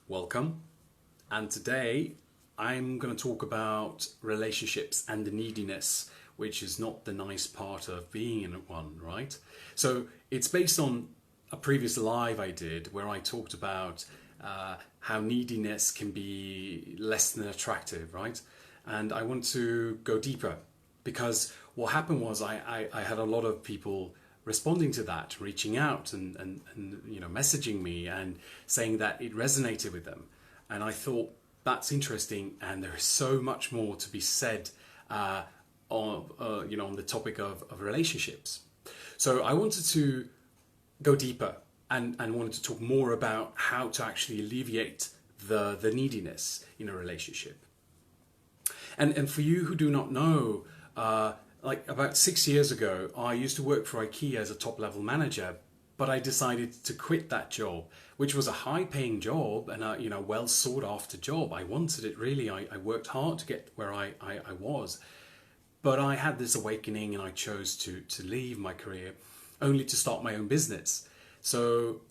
welcome. And today I'm going to talk about relationships and the neediness, which is not the nice part of being in one, right? So it's based on a previous live I did where I talked about how neediness can be less than attractive, right? And I want to go deeper because what happened was I had a lot of people responding to that, reaching out and messaging me and saying that it resonated with them. And I thought that's interesting, and there is so much more to be said on the topic of relationships. So I wanted to go deeper and wanted to talk more about how to actually alleviate the neediness in a relationship. And for you who do not know, like about 6 years ago, I used to work for IKEA as a top-level manager, but I decided to quit that job, which was a high-paying job and a well sought-after job. I wanted it really. I worked hard to get where I was, but I had this awakening and I chose to leave my career, only to start my own business. So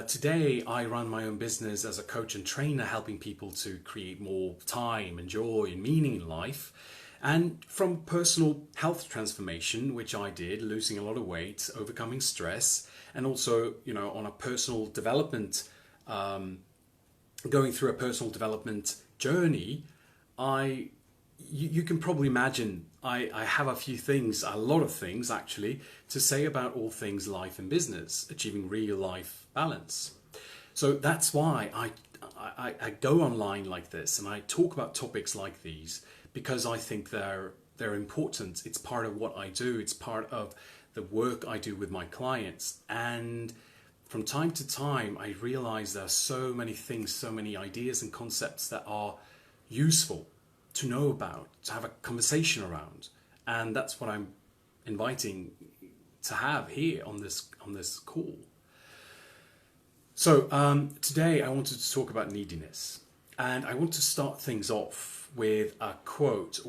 today I run my own business as a coach and trainer, helping people to create more time and joy and meaning in life. And from personal health transformation, which I did, losing a lot of weight, overcoming stress, and also, on a personal development, going through a personal development journey, you can probably imagine I have a lot of things actually, to say about all things life and business, achieving real life balance. So that's why I go online like this and I talk about topics like these, because I think they're important. It's part of what I do. It's part of the work I do with my clients. And from time to time, I realize there are so many things, so many ideas and concepts that are useful to know about, to have a conversation around. And that's what I'm inviting to have here on this call. So today I wanted to talk about neediness. And I want to start things off with a quote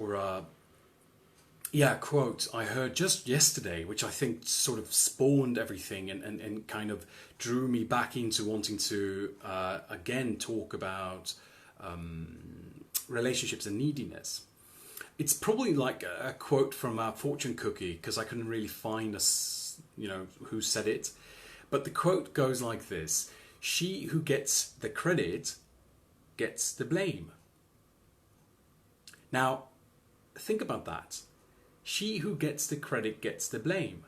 quote I heard just yesterday, which I think sort of spawned everything and kind of drew me back into wanting to again talk about relationships and neediness. It's probably like a quote from a fortune cookie, because I couldn't really find who said it. But the quote goes like this: "She who gets the credit gets the blame." Now, think about that. She who gets the credit gets the blame.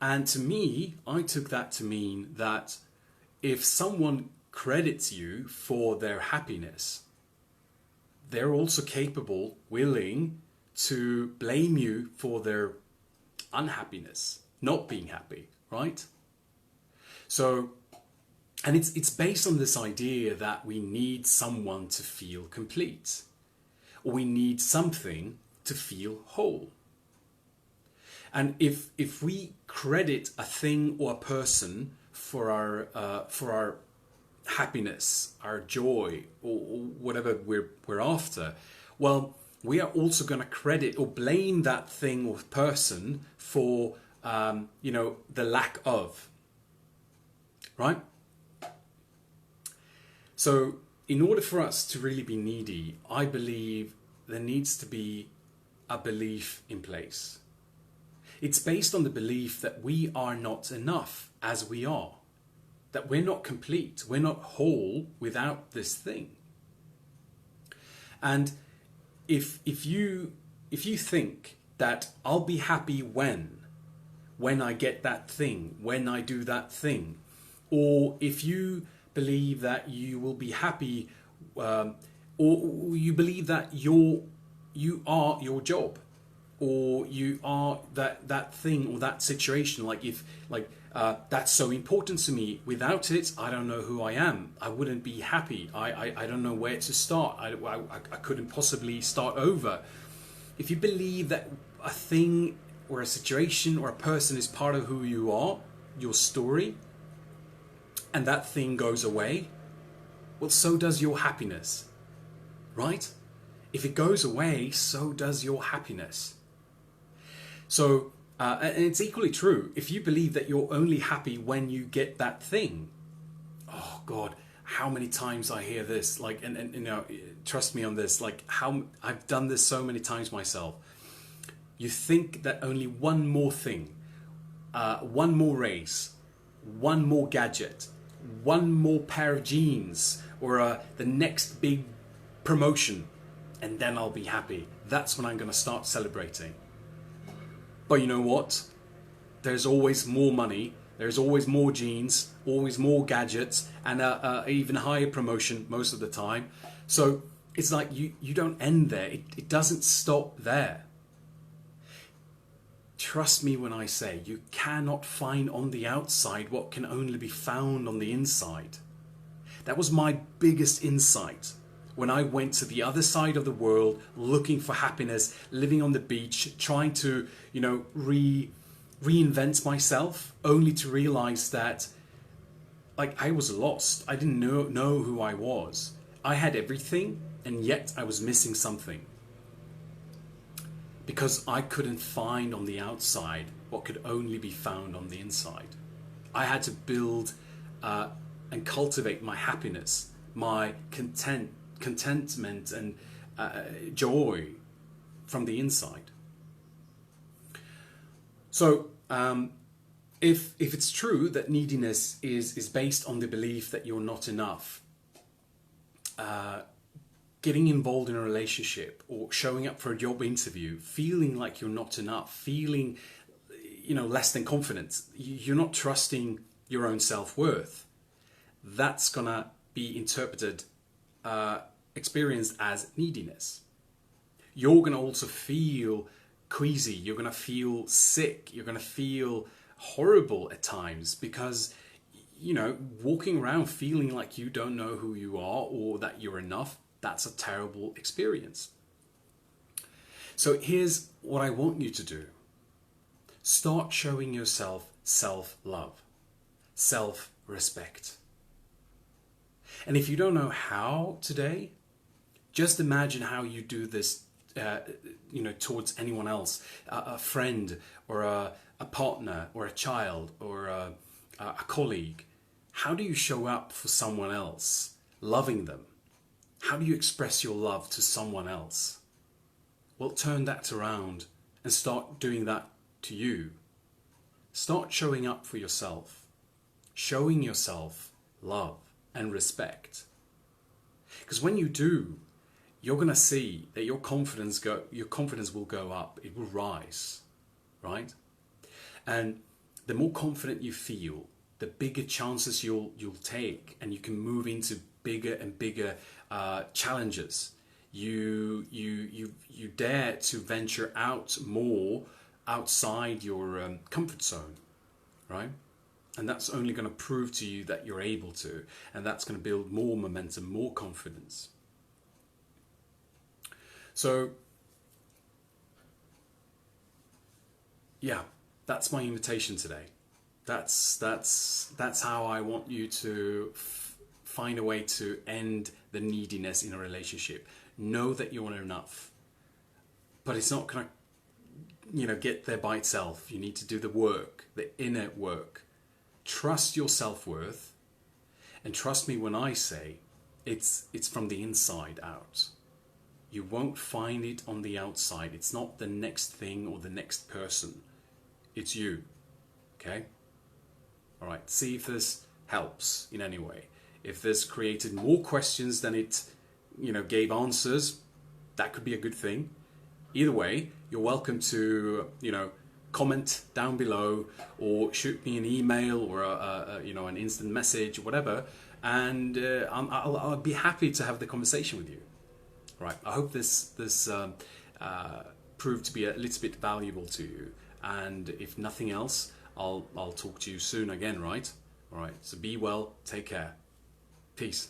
And to me, I took that to mean that if someone credits you for their happiness, they're also capable, willing to blame you for their unhappiness, not being happy, right? So, and it's based on this idea that we need someone to feel complete, or we need something to feel whole. And if we credit a thing or a person for our happiness, our joy, or whatever we're after, well, we are also going to credit or blame that thing or person for the lack of, right? So in order for us to really be needy, I believe there needs to be a belief in place. It's based on the belief that we are not enough as we are, that we're not complete, we're not whole without this thing. And if you think that I'll be happy when I get that thing, when I do that thing, or if you believe that you will be happy, or you believe that you are your job, or you are that thing or that situation, that's so important to me. Without it, I don't know who I am. I wouldn't be happy. I don't know where to start. I couldn't possibly start over. If you believe that a thing or a situation or a person is part of who you are, your story, and that thing goes away, well, so does your happiness, right? If it goes away, so does your happiness. So, and it's equally true. If you believe that you're only happy when you get that thing, oh God, how many times I hear this, like, and you know, trust me on this, like how I've done this so many times myself. You think that only one more thing, one more race, one more gadget, one more pair of jeans, or the next big promotion, and then I'll be happy. That's when I'm going to start celebrating. But you know what? There's always more money, there's always more jeans, always more gadgets, and even higher promotion most of the time. So it's like you don't end there. It doesn't stop there. Trust me when I say you cannot find on the outside what can only be found on the inside. That was my biggest insight when I went to the other side of the world looking for happiness, living on the beach, trying to, you know, reinvent myself, only to realize that, like, I was lost. I didn't know who I was. I had everything, and yet I was missing something. Because I couldn't find on the outside what could only be found on the inside. I had to build and cultivate my happiness, my contentment and joy from the inside. So if it's true that neediness is based on the belief that you're not enough, getting involved in a relationship or showing up for a job interview, feeling like you're not enough, feeling, you know, less than confident, you're not trusting your own self-worth, that's gonna be interpreted, experienced as neediness. You're gonna also feel queasy, you're gonna feel sick, you're gonna feel horrible at times because, you know, walking around feeling like you don't know who you are or that you're enough, that's a terrible experience. So here's what I want you to do. Start showing yourself self-love, self-respect. And if you don't know how today, just imagine how you do this, you know, towards anyone else, a friend or a partner or a child or a colleague. How do you show up for someone else, loving them? How do you express your love to someone else? Well, turn that around and start doing that to you. Start showing up for yourself, showing yourself love and respect. Because when you do, you're going to see that your confidence will go up. It will rise, right? And the more confident you feel, the bigger chances you'll take, and you can move into bigger and bigger challenges. You dare to venture out more outside your comfort zone, right? And that's only going to prove to you that you're able to, and that's going to build more momentum, more confidence. So, yeah, that's my invitation today. That's how I want you to find a way to end the neediness in a relationship. Know that you're enough, but it's not going to, you know, get there by itself. You need to do the work, the inner work. Trust your self-worth, and trust me when I say it's from the inside out. You won't find it on the outside. It's not the next thing or the next person. It's you. Okay? All right. See if this helps in any way. If this created more questions than it, you know, gave answers, that could be a good thing. Either way, you're welcome to, you know, comment down below or shoot me an email or you know, an instant message or whatever, and I'll be happy to have the conversation with you. Right. I hope this proved to be a little bit valuable to you, and if nothing else, I'll talk to you soon again. Right. All right. So be well. Take care. Peace.